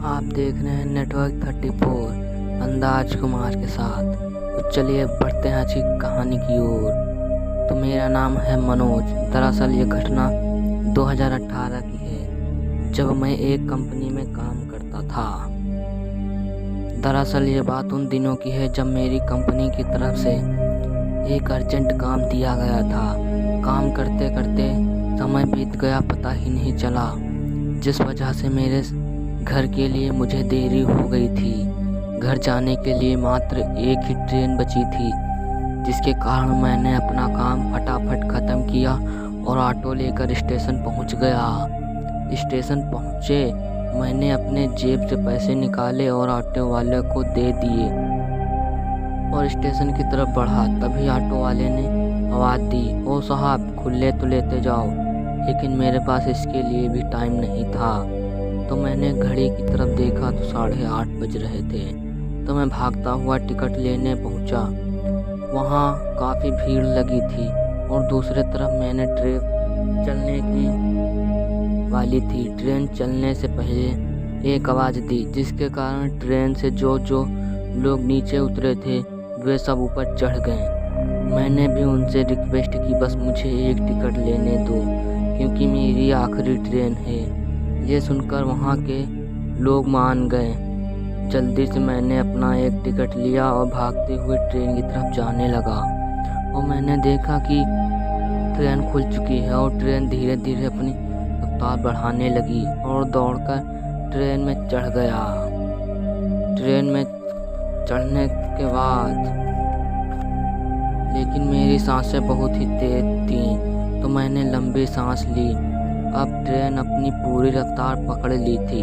आप देख रहे हैं नेटवर्क 34 अंदाज कुमार के साथ। तो चलिए बढ़ते हैं आज की कहानी की ओर। तो मेरा नाम है मनोज। दरअसल ये घटना 2018 की है, जब मैं एक कंपनी में काम करता था। दरअसल ये बात उन दिनों की है जब मेरी कंपनी की तरफ से एक अर्जेंट काम दिया गया था। काम करते करते समय बीत गया, पता ही नहीं चला, जिस वजह से मेरे घर के लिए मुझे देरी हो गई थी। घर जाने के लिए मात्र एक ही ट्रेन बची थी, जिसके कारण मैंने अपना काम फटाफट ख़त्म किया और ऑटो लेकर स्टेशन पहुंच गया। स्टेशन पहुंचे, मैंने अपने जेब से पैसे निकाले और ऑटो वाले को दे दिए और स्टेशन की तरफ बढ़ा। तभी ऑटो वाले ने आवाज़ दी, ओ साहब खुले तो लेते जाओ। लेकिन मेरे पास इसके लिए भी टाइम नहीं था। तो मैंने घड़ी की तरफ देखा तो 8:30 बज रहे थे। तो मैं भागता हुआ टिकट लेने पहुंचा। वहाँ काफ़ी भीड़ लगी थी और दूसरे तरफ मैंने ट्रेन चलने की वाली थी। ट्रेन चलने से पहले एक आवाज़ दी, जिसके कारण ट्रेन से जो लोग नीचे उतरे थे वे सब ऊपर चढ़ गए। मैंने भी उनसे रिक्वेस्ट की, बस मुझे एक टिकट लेने दो क्योंकि मेरी आखिरी ट्रेन है। ये सुनकर वहाँ के लोग मान गए। जल्दी से मैंने अपना एक टिकट लिया और भागते हुए ट्रेन की तरफ जाने लगा। और मैंने देखा कि ट्रेन खुल चुकी है और ट्रेन धीरे धीरे अपनी रफ्तार बढ़ाने लगी और दौड़कर ट्रेन में चढ़ गया। ट्रेन में चढ़ने के बाद लेकिन मेरी सांसें बहुत ही तेज थीं, तो मैंने लंबी सांस ली। अब ट्रेन अपनी पूरी रफ्तार पकड़ ली थी।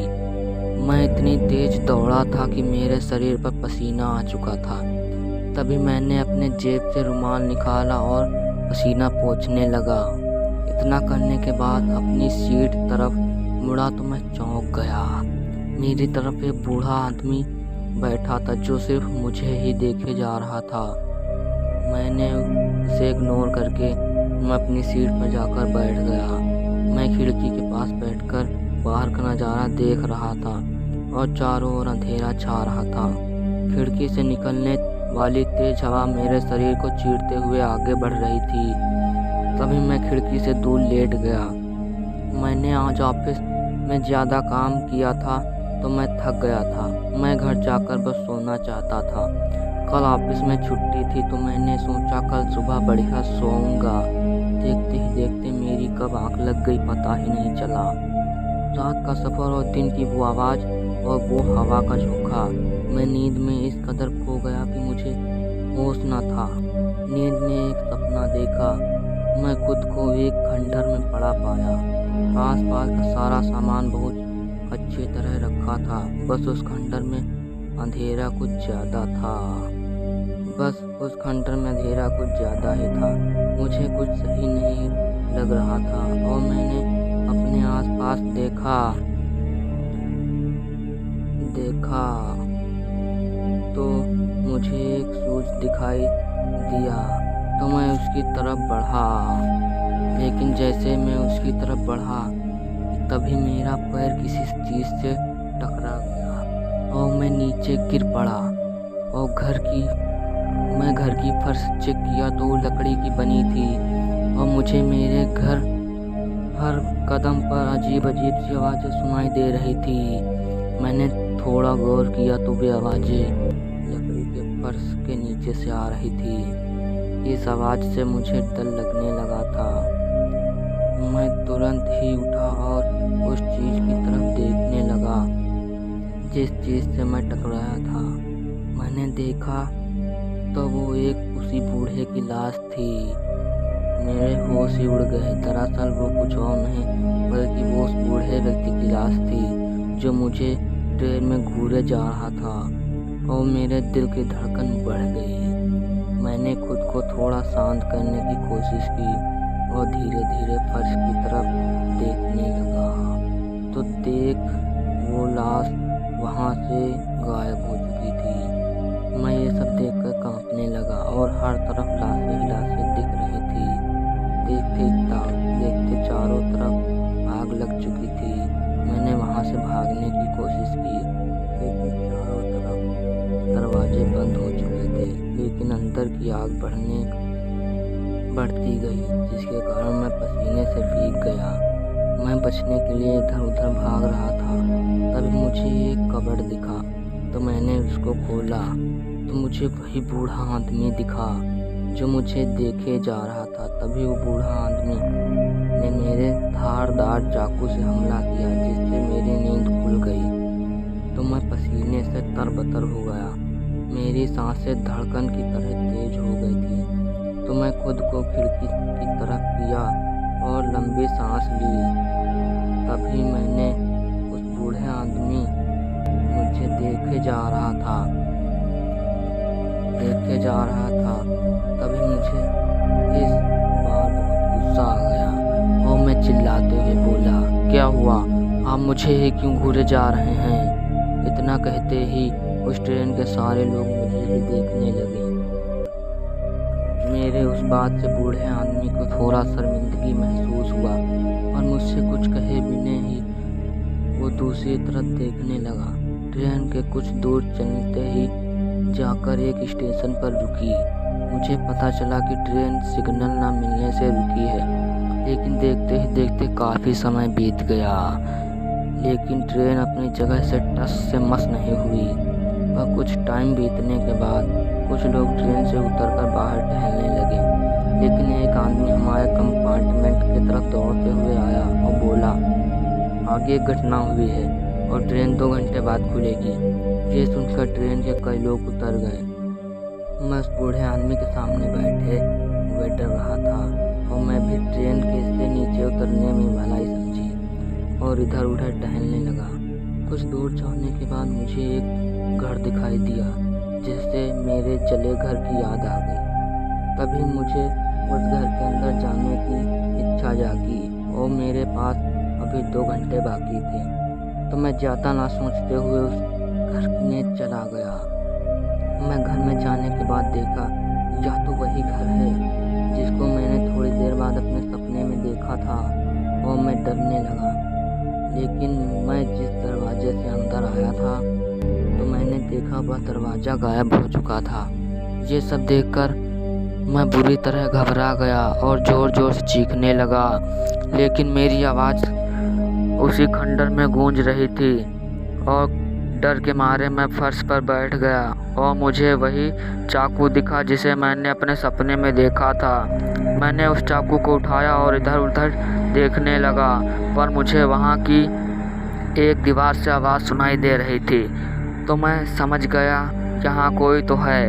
मैं इतनी तेज दौड़ा था कि मेरे शरीर पर पसीना आ चुका था। तभी मैंने अपने जेब से रुमाल निकाला और पसीना पोंछने लगा। इतना करने के बाद अपनी सीट तरफ मुड़ा तो मैं चौंक गया। मेरी तरफ एक बूढ़ा आदमी बैठा था जो सिर्फ मुझे ही देखे जा रहा था। मैंने उसे इग्नोर करके मैं अपनी सीट पर जाकर बैठ गया। मैं खिड़की के पास बैठकर बाहर का नज़ारा देख रहा था और चारों ओर अंधेरा छा रहा था। खिड़की से निकलने वाली तेज हवा मेरे शरीर को चीरते हुए आगे बढ़ रही थी। तभी मैं खिड़की से दूर लेट गया। मैंने आज ऑफिस में ज़्यादा काम किया था तो मैं थक गया था। मैं घर जाकर बस सोना चाहता था। कल ऑफिस में छुट्टी थी तो मैंने सोचा कल सुबह बढ़िया सोऊंगा। देखते ही देखते मेरी कब आँख लग गई पता ही नहीं चला। रात का सफ़र और दिन की वो आवाज़ और वो हवा का झोंका। मैं नींद में इस कदर खो गया कि मुझे होश न था। नींद में एक सपना देखा। मैं खुद को एक खंडहर में पड़ा पाया। आसपास का सारा सामान बहुत अच्छी तरह रखा था, बस उस खंडहर में अंधेरा कुछ ज़्यादा था। ही था। मुझे कुछ सही नहीं लग रहा था और मैंने अपने आसपास देखा तो मुझे एक सूरज दिखाई दिया। तो मैं उसकी तरफ बढ़ा, लेकिन जैसे मैं उसकी तरफ बढ़ा तभी मेरा पैर किसी चीज़ से टकरा गया और मैं नीचे गिर पड़ा। और मैं घर की फर्श चेक किया तो वो लकड़ी की बनी थी और मुझे मेरे घर हर कदम पर अजीब सी आवाज़ें सुनाई दे रही थी। मैंने थोड़ा गौर किया तो वे आवाज़ें लकड़ी के फर्श के नीचे से आ रही थी। इस आवाज़ से मुझे डर लगने लगा था। मैं तुरंत ही उठा और उस चीज़ की तरफ देखने लगा जिस चीज़ से मैं टकराया था। मैंने देखा तो वो एक उसी बूढ़े की लाश थी। मेरे होश ही उड़ गए। दरअसल वो कुछ और नहीं बल्कि वो उस बूढ़े व्यक्ति की लाश थी जो मुझे ट्रेन में घूरे जा रहा था और मेरे दिल की धड़कन बढ़ गई। मैंने खुद को थोड़ा शांत करने की कोशिश की और धीरे धीरे फर्श की तरफ देखने लगा तो वो लाश वहाँ से गायब हो चुकी थी। मैं ये सब देखकर कांपने लगा और हर तरफ लाशें ही लाशें दिख रही थी। देखते चारों तरफ आग लग चुकी थी। मैंने वहाँ से भाग भागने की कोशिश की, लेकिन चारों तरफ दरवाजे बंद हो चुके थे। लेकिन अंदर की आग बढ़ती गई, जिसके कारण मैं पसीने से भीग गया। मैं बचने के लिए इधर उधर भाग रहा था। तभी मुझे एक कबर्ड दिखा, तो मैंने उसको खोला तो मुझे वही बूढ़ा आदमी दिखा जो मुझे देखे जा रहा था। तभी वो बूढ़ा आदमी ने मेरे धारदार चाकू से हमला किया, जिससे मेरी नींद खुल गई। तो मैं पसीने से तरबतर हो गया। मेरी सांसें धड़कन की तरह तेज हो गई थी। तो मैं खुद को खिड़की की तरफ किया और लंबी सांस ली। तभी मैंने उस बूढ़े आदमी मुझे देखे जा रहा था। तभी मुझे इस बार बहुत गुस्सा आ गया और मैं चिल्लाते हुए बोला, क्या हुआ? आप मुझे क्यों घूरे जा रहे हैं? इतना कहते ही उस ट्रेन के सारे लोग मुझे ही देखने लगे। मेरे उस बात से बूढ़े आदमी को थोड़ा शर्मिंदगी महसूस हुआ और मुझसे कुछ कहे बिना ही वो दूसरी तरफ देखने लगा। ट्रेन के कुछ दूर चलते ही जाकर एक स्टेशन पर रुकी। मुझे पता चला कि ट्रेन सिग्नल न मिलने से रुकी है, लेकिन देखते ही देखते काफ़ी समय बीत गया, लेकिन ट्रेन अपनी जगह से टस से मस नहीं हुई। और कुछ टाइम बीतने के बाद कुछ लोग ट्रेन से उतरकर बाहर टहलने लगे, लेकिन एक आदमी हमारे कंपार्टमेंट की तरफ दौड़ते हुए आया और बोला, आगे एक घटना हुई है और ट्रेन 2 घंटे बाद खुलेगी। ये सुनकर ट्रेन के कई लोग उतर गए। मैं उस बूढ़े आदमी के सामने बैठे हुए डर रहा था और मैं भी ट्रेन के से नीचे उतरने में भलाई समझी और इधर उधर टहलने लगा। कुछ दूर जाने के बाद मुझे एक घर दिखाई दिया, जिससे मेरे जले घर की याद आ गई। तभी मुझे उस घर के अंदर जाने की इच्छा जागी और मेरे पास अभी 2 घंटे बाकी थे। तो मैं ज़्यादा ना सोचते हुए उस घर में चला गया। मैं घर में जाने के बाद देखा यह तो वही घर है जिसको मैंने थोड़ी देर बाद अपने सपने में देखा था और मैं डरने लगा। लेकिन मैं जिस दरवाजे से अंदर आया था तो मैंने देखा वह दरवाज़ा गायब हो चुका था। ये सब देखकर मैं बुरी तरह घबरा गया और ज़ोर ज़ोर से चीखने लगा, लेकिन मेरी आवाज़ उसी खंडर में गूंज रही थी और डर के मारे मैं फर्श पर बैठ गया और मुझे वही चाकू दिखा जिसे मैंने अपने सपने में देखा था। मैंने उस चाकू को उठाया और इधर उधर देखने लगा, पर मुझे वहाँ की एक दीवार से आवाज़ सुनाई दे रही थी। तो मैं समझ गया यहाँ कोई तो है।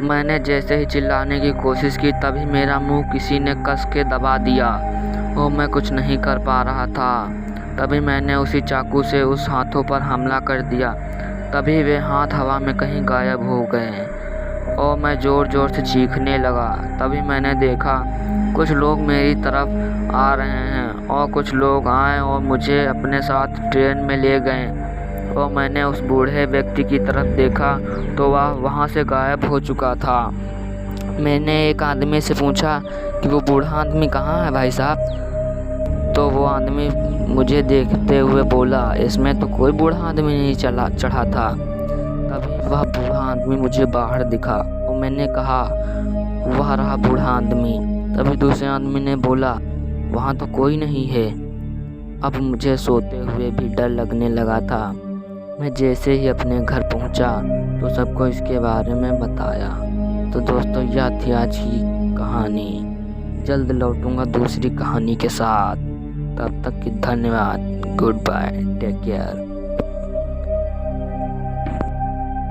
मैंने जैसे ही चिल्लाने की कोशिश की, तभी मेरा मुंह किसी ने कस के दबा दिया और मैं कुछ नहीं कर पा रहा था। तभी मैंने उसी चाकू से उस हाथों पर हमला कर दिया। तभी वे हाथ हवा में कहीं गायब हो गए और मैं ज़ोर ज़ोर से चीखने लगा। तभी मैंने देखा कुछ लोग मेरी तरफ आ रहे हैं और कुछ लोग आए और मुझे अपने साथ ट्रेन में ले गए और मैंने उस बूढ़े व्यक्ति की तरफ देखा तो वह वहाँ से गायब हो चुका था। मैंने एक आदमी से पूछा कि वो बूढ़ा आदमी कहाँ है भाई साहब? तो वो आदमी मुझे देखते हुए बोला, इसमें तो कोई बूढ़ा आदमी नहीं चढ़ा था। तभी वह बूढ़ा आदमी मुझे बाहर दिखा और मैंने कहा, वह रहा बूढ़ा आदमी। तभी दूसरे आदमी ने बोला, वहाँ तो कोई नहीं है। अब मुझे सोते हुए भी डर लगने लगा था। मैं जैसे ही अपने घर पहुँचा तो सबको इसके बारे में बताया। तो दोस्तों, यह थी आज की कहानी। जल्द लौटूंगा दूसरी कहानी के साथ। तब तक की धन्यवाद। Good bye, take care.